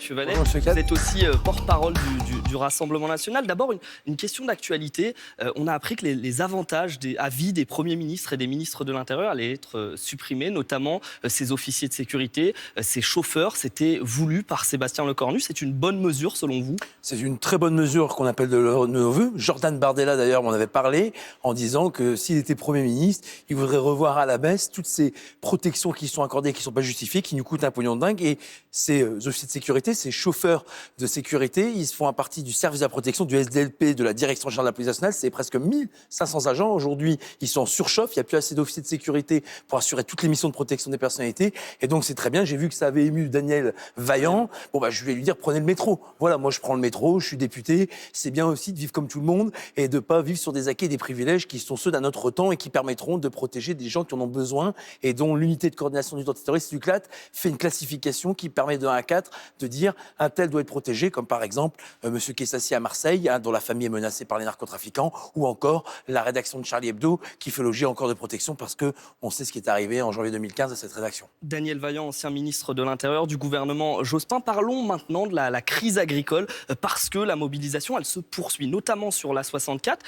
Mathieu Vallet. Bonjour, Vous êtes aussi porte-parole du Rassemblement national. D'abord, une question d'actualité. On a appris que les avantages à vie des premiers ministres et des ministres de l'Intérieur allaient être supprimés, notamment ces officiers de sécurité, ces chauffeurs. C'était voulu par Sébastien Lecornu. C'est une bonne mesure, selon vous? C'est une très bonne mesure qu'on appelle de nos voeux. Jordan Bardella, d'ailleurs, m'en avait parlé en disant que s'il était Premier ministre, il voudrait revoir à la baisse toutes ces protections qui sont accordées, qui ne sont pas justifiées, qui nous coûtent un pognon de dingue. Et ces officiers de sécurité, ces chauffeurs de sécurité, ils font partie du service de la protection, du SDLP, de la Direction générale de la police nationale. C'est presque 1500 agents. Aujourd'hui, ils sont en surchauffe. Il n'y a plus assez d'officiers de sécurité pour assurer toutes les missions de protection des personnalités. Et donc, c'est très bien. J'ai vu que ça avait ému Daniel Vaillant. Je vais lui dire, prenez le métro. Voilà, moi, je prends le métro, je suis député. C'est bien aussi de vivre comme tout le monde et de ne pas vivre sur des acquis et des privilèges qui sont ceux d'un autre temps et qui permettront de protéger des gens qui en ont besoin et dont l'unité de coordination du antiterrorisme, l'UCLAT, fait une classification qui permet de 1 à 4 de dire un tel doit être protégé, comme par exemple M. Kessassi à Marseille, dont la famille est menacée par les narcotrafiquants, ou encore la rédaction de Charlie Hebdo qui fait l'objet encore de protection parce qu'on sait ce qui est arrivé en janvier 2015 à cette rédaction. Daniel Vaillant, ancien ministre de l'Intérieur du gouvernement Jospin. Parlons maintenant de la crise agricole parce que la mobilisation, elle se poursuit, notamment sur la 64.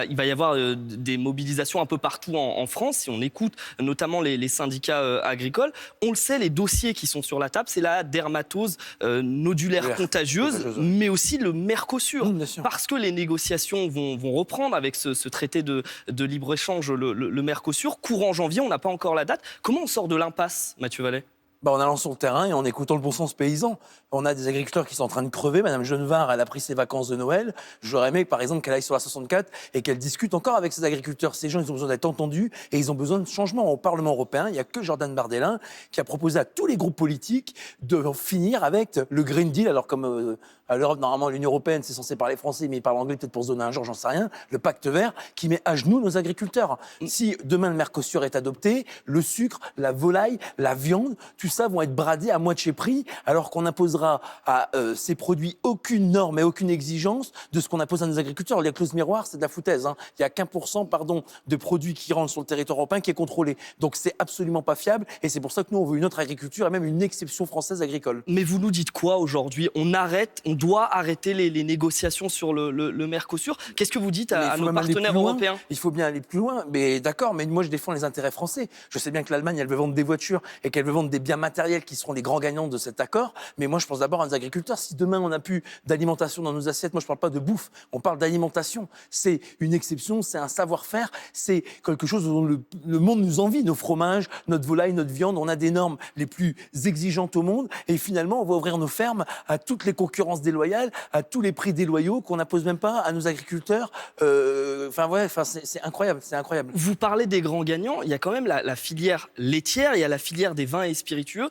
Il va y avoir des mobilisations un peu partout en France, si on écoute notamment les syndicats agricoles. On le sait, les dossiers qui sont sur la table, c'est la dermatose nodulaire contagieuse, mais aussi le Mercosur. Parce que les négociations vont reprendre avec ce traité de libre-échange, le Mercosur. Courant janvier, on n'a pas encore la date. Comment on sort de l'impasse, Mathieu Vallet? En allant sur le terrain et en écoutant le bon sens paysan. On a des agriculteurs qui sont en train de crever. Madame Genevard, elle a pris ses vacances de Noël. J'aurais aimé, par exemple, qu'elle aille sur la 64 et qu'elle discute encore avec ces agriculteurs. Ces gens, ils ont besoin d'être entendus et ils ont besoin de changement. Au Parlement européen, il n'y a que Jordan Bardella qui a proposé à tous les groupes politiques de finir avec le Green Deal. Alors, comme à l'Europe, normalement, l'Union européenne, c'est censé parler français, mais ils parlent anglais peut-être pour se donner un genre, j'en sais rien. Le pacte vert qui met à genoux nos agriculteurs. Si demain le Mercosur est adopté, le sucre, la volaille, la viande, tout ça vont être bradés à moitié prix, alors qu'on imposera à ces produits aucune norme et aucune exigence de ce qu'on impose à nos agriculteurs. Les clauses miroirs, c'est de la foutaise. Il n'y a qu'1% de produits qui rentrent sur le territoire européen qui est contrôlé. Donc c'est absolument pas fiable et c'est pour ça que nous, on veut une autre agriculture et même une exception française agricole. Mais vous nous dites quoi aujourd'hui? On doit arrêter les négociations sur le Mercosur. Qu'est-ce que vous dites à nos partenaires européens? Il faut bien aller plus loin. Mais d'accord, mais moi je défends les intérêts français. Je sais bien que l'Allemagne, elle veut vendre des voitures et qu'elle veut vendre des biens matériels qui seront les grands gagnants de cet accord. Mais moi je pense d'abord à nos agriculteurs. Si demain on n'a plus d'alimentation dans nos assiettes, moi je ne parle pas de bouffe, on parle d'alimentation. C'est une exception, c'est un savoir-faire, c'est quelque chose dont le monde nous envie. Nos fromages, notre volaille, notre viande, on a des normes les plus exigeantes au monde. Et finalement, on va ouvrir nos fermes à toutes les concurrences déloyales, à tous les prix déloyaux qu'on n'impose même pas à nos agriculteurs. C'est incroyable, c'est incroyable. Vous parlez des grands gagnants, il y a quand même la filière laitière, il y a la filière des vins et spiritueux.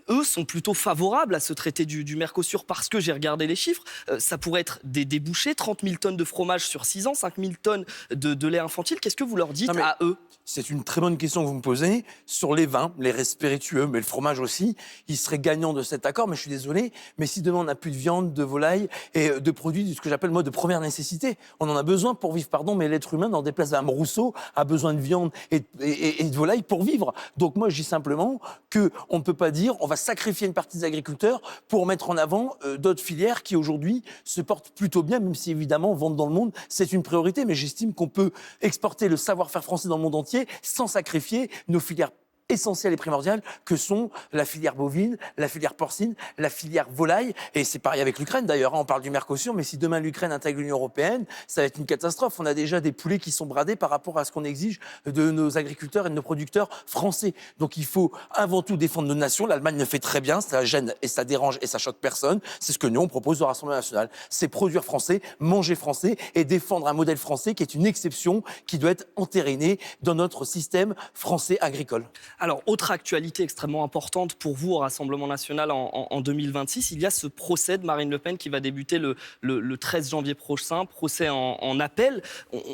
Eux sont plutôt favorables à ce traité du Mercosur parce que j'ai regardé les chiffres. Ça pourrait être des débouchés, 30 000 tonnes de fromage sur 6 ans, 5 000 tonnes de lait infantile. Qu'est-ce que vous leur dites à eux? C'est une très bonne question que vous me posez. Sur les vins, les spiritueux, mais le fromage aussi, ils seraient gagnants de cet accord, mais je suis désolé. Mais si demain on n'a plus de viande, de volaille et de produits de ce que j'appelle moi de première nécessité, on en a besoin pour vivre, mais l'être humain, dans des places d'Mme Rousseau, a besoin de viande et de volaille pour vivre. Donc moi je dis simplement qu'on ne peut pas dire on va sacrifier une partie des agriculteurs pour mettre en avant d'autres filières qui aujourd'hui se portent plutôt bien, même si évidemment vendre dans le monde c'est une priorité, mais j'estime qu'on peut exporter le savoir-faire français dans le monde entier sans sacrifier nos filières essentielles et primordiales que sont la filière bovine, la filière porcine, la filière volaille. Et c'est pareil avec l'Ukraine d'ailleurs, on parle du Mercosur, mais si demain l'Ukraine intègre l'Union européenne, ça va être une catastrophe. On a déjà des poulets qui sont bradés par rapport à ce qu'on exige de nos agriculteurs et de nos producteurs français. Donc il faut avant tout défendre nos nations. L'Allemagne le fait très bien, ça gêne et ça dérange et ça choque personne. C'est ce que nous on propose au Rassemblement national. C'est produire français, manger français et défendre un modèle français qui est une exception qui doit être entériné dans notre système français agricole. Alors, autre actualité extrêmement importante pour vous au Rassemblement national en 2026, il y a ce procès de Marine Le Pen qui va débuter le 13 janvier prochain, procès en appel.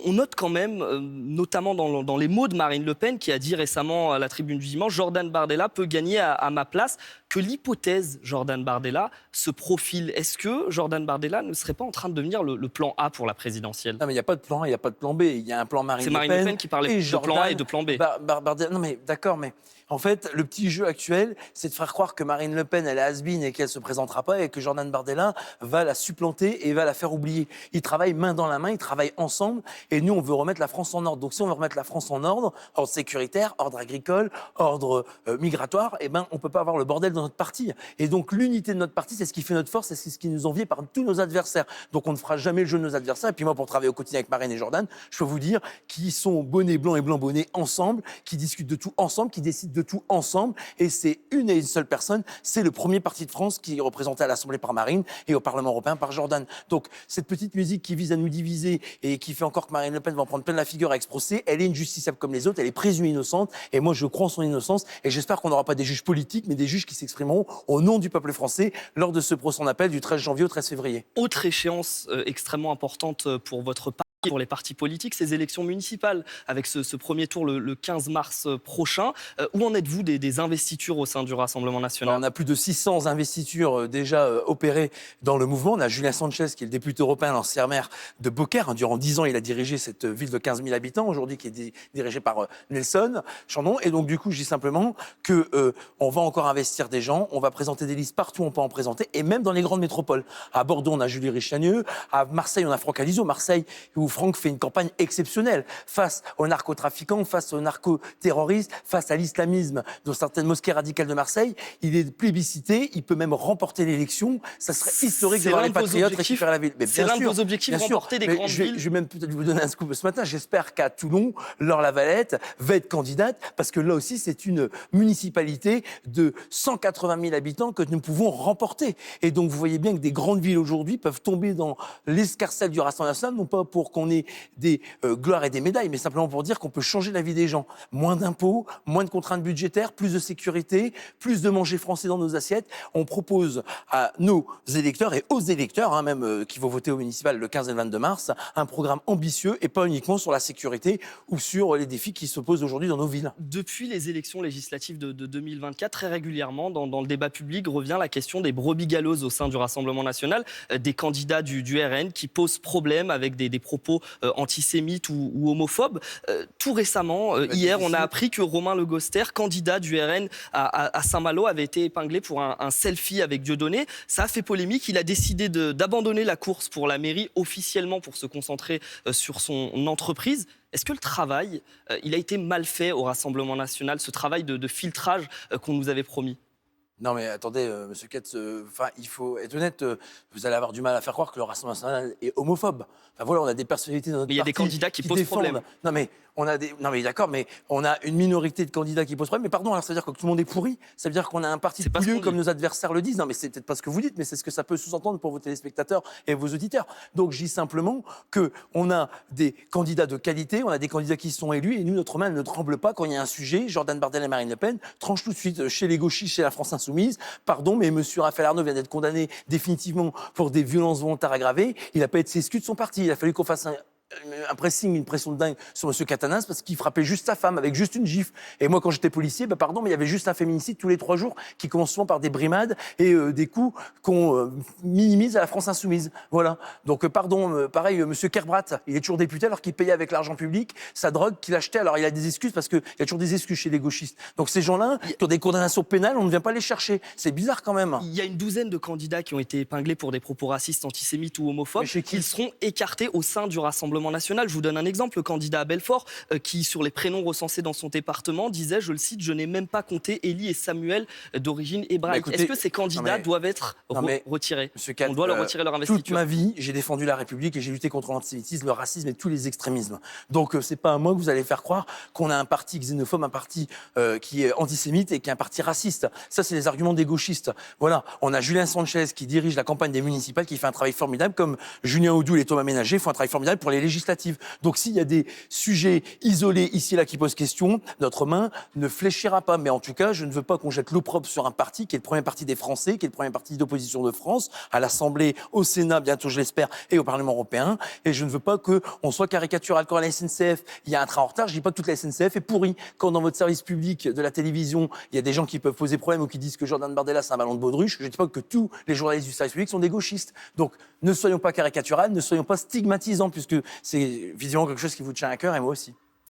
On note quand même, notamment dans les mots de Marine Le Pen, qui a dit récemment à la Tribune du Dimanche, Jordan Bardella peut gagner à ma place, que l'hypothèse Jordan Bardella se profile. Est-ce que Jordan Bardella ne serait pas en train de devenir le plan A pour la présidentielle? Non, mais il n'y a pas de plan A, il n'y a pas de plan B. Il y a un plan Marine Le Pen. C'est Marine Le Pen qui parlait de plan A et de plan B. Bardella, non, mais d'accord, mais En fait, le petit jeu actuel, c'est de faire croire que Marine Le Pen, elle est has-been et qu'elle se présentera pas et que Jordan Bardella va la supplanter et va la faire oublier. Ils travaillent main dans la main, ils travaillent ensemble et nous, on veut remettre la France en ordre. Donc si on veut remettre la France en ordre sécuritaire, ordre agricole, ordre migratoire, eh ben, on peut pas avoir le bordel dans notre parti. Et donc l'unité de notre parti, c'est ce qui fait notre force et c'est ce qui nous envie par tous nos adversaires. Donc on ne fera jamais le jeu de nos adversaires. Et puis moi, pour travailler au quotidien avec Marine et Jordan, je peux vous dire qu'ils sont bonnet blanc et blanc bonnet ensemble, qui discutent de tout ensemble, qui décident de tout ensemble. Et c'est une et une seule personne, c'est le premier parti de France qui est représenté à l'Assemblée par Marine et au Parlement européen par Jordan. Donc cette petite musique qui vise à nous diviser et qui fait encore que Marine Le Pen va en prendre plein la figure à ex-procès, elle est injusticiable comme les autres, elle est présumée innocente. Et moi, je crois en son innocence et j'espère qu'on n'aura pas des juges politiques, mais des juges qui s'exprimeront au nom du peuple français lors de ce procès en appel du 13 janvier au 13 février. Autre échéance extrêmement importante pour votre parti, pour les partis politiques, ces élections municipales, avec ce premier tour le 15 mars prochain. Où en êtes-vous des investitures au sein du Rassemblement national? On a plus de 600 investitures déjà opérées dans le mouvement. On a Julien Sanchez, qui est le député européen, l'ancien maire de Beaucaire. Durant 10 ans, il a dirigé cette ville de 15 000 habitants, aujourd'hui qui est dirigée par Nelson Chandon. Et donc, du coup, je dis simplement qu'on va encore investir des gens, on va présenter des listes partout où on peut en présenter, et même dans les grandes métropoles. À Bordeaux, on a Julie Richanieu. À Marseille, on a Franck Alizot. Marseille, où Franck fait une campagne exceptionnelle face aux narcotrafiquants, face aux narcoterroristes, face à l'islamisme dans certaines mosquées radicales de Marseille. Il est plébiscité, il peut même remporter l'élection. Ça serait historique de voir les patriotes récupérer la ville. C'est l'un de vos objectifs, remporter des grandes villes. Je vais même peut-être vous donner un scoop ce matin. J'espère qu'à Toulon, Laure Lavalette va être candidate, parce que là aussi, c'est une municipalité de 180 000 habitants que nous pouvons remporter. Et donc, vous voyez bien que des grandes villes aujourd'hui peuvent tomber dans l'escarcelle du Rassemblement national, non pas pour qu'on ait des gloires et des médailles, mais simplement pour dire qu'on peut changer la vie des gens. Moins d'impôts, moins de contraintes budgétaires, plus de sécurité, plus de manger français dans nos assiettes. On propose à nos électeurs et aux électeurs, même qui vont voter au municipal le 15 et le 22 mars, un programme ambitieux et pas uniquement sur la sécurité ou sur les défis qui se posent aujourd'hui dans nos villes. Depuis les élections législatives de 2024, très régulièrement, dans le débat public, revient la question des brebis galeuses au sein du Rassemblement national, des candidats du RN qui posent problème avec des propos antisémites ou homophobes. Tout récemment, hier, on a appris que Romain Le Goster, candidat du RN à Saint-Malo, avait été épinglé pour un selfie avec Dieudonné. Ça a fait polémique. Il a décidé d'abandonner la course pour la mairie officiellement pour se concentrer sur son entreprise. Est-ce que le travail, il a été mal fait au Rassemblement national, ce travail de filtrage qu'on nous avait promis? Non mais attendez, Monsieur Ketz, il faut être honnête, vous allez avoir du mal à faire croire que le Rassemblement national est homophobe. Enfin voilà, on a des personnalités dans notre parti. Mais il y a des candidats qui posent problème. Non mais d'accord, mais on a une minorité de candidats qui posent problème. Mais pardon, alors ça veut dire que tout le monde est pourri? Ça veut dire qu'on a un parti pouilleux comme nos adversaires le disent? Non mais c'est peut-être pas ce que vous dites, mais c'est ce que ça peut sous-entendre pour vos téléspectateurs et vos auditeurs. Donc je dis simplement qu'on a des candidats de qualité, on a des candidats qui sont élus, et nous, notre main ne tremble pas quand il y a un sujet. Jordan Bardella et Marine Le Pen tranchent tout de suite chez les gauchistes, chez la France insoumise. Pardon, mais monsieur Raphaël Arnaud vient d'être condamné définitivement pour des violences volontaires aggravées. Il n'a pas été exclu de son parti. Il a fallu qu'on fasse un pressing, une pression de dingue sur M. Catanins parce qu'il frappait juste sa femme avec juste une gifle. Et moi, quand j'étais policier, pardon, mais il y avait juste un féminicide tous les 3 jours qui commence souvent par des brimades et des coups qu'on minimise à la France insoumise. Voilà. Donc, pardon, pareil, M. Kerbrat, il est toujours député alors qu'il payait avec l'argent public sa drogue qu'il achetait. Alors, il a des excuses parce qu'il y a toujours des excuses chez les gauchistes. Donc, ces gens-là, qui ont des condamnations pénales, on ne vient pas les chercher. C'est bizarre quand même. Il y a une douzaine de candidats qui ont été épinglés pour des propos racistes, antisémites ou homophobes. Ils seront écartés au sein du Rassemblement national. Je vous donne un exemple, le candidat à Belfort, qui, sur les prénoms recensés dans son département, disait, je le cite, « Je n'ai même pas compté Élie et Samuel d'origine hébraïque ». Est-ce que ces candidats doivent être retirés? On doit leur retirer leur investiture. Toute ma vie, j'ai défendu la République et j'ai lutté contre l'antisémitisme, le racisme et tous les extrémismes. Donc, c'est pas à moi que vous allez faire croire qu'on a un parti xénophobe, un parti qui est antisémite et qui est un parti raciste. Ça, c'est les arguments des gauchistes. Voilà, on a Julien Sanchez qui dirige la campagne des municipales, qui fait un travail formidable, comme Julien Audoul et Thomas Ménager font un travail formidable pour les législatives. Donc s'il y a des sujets isolés ici et là qui posent question, notre main ne fléchira pas. Mais en tout cas, je ne veux pas qu'on jette l'opprobre sur un parti qui est le premier parti des Français, qui est le premier parti d'opposition de France, à l'Assemblée, au Sénat, bientôt je l'espère, et au Parlement européen. Et je ne veux pas qu'on soit caricatural. Quand à la SNCF, il y a un train en retard, je ne dis pas que toute la SNCF est pourrie. Quand dans votre service public de la télévision, il y a des gens qui peuvent poser problème ou qui disent que Jordan Bardella c'est un ballon de baudruche, je ne dis pas que tous les journalistes du service public sont des gauchistes. Donc ne soyons pas caricaturales, ne soyons pas stigmatisants, puisque c'est visiblement quelque chose qui vous tient à cœur et moi aussi.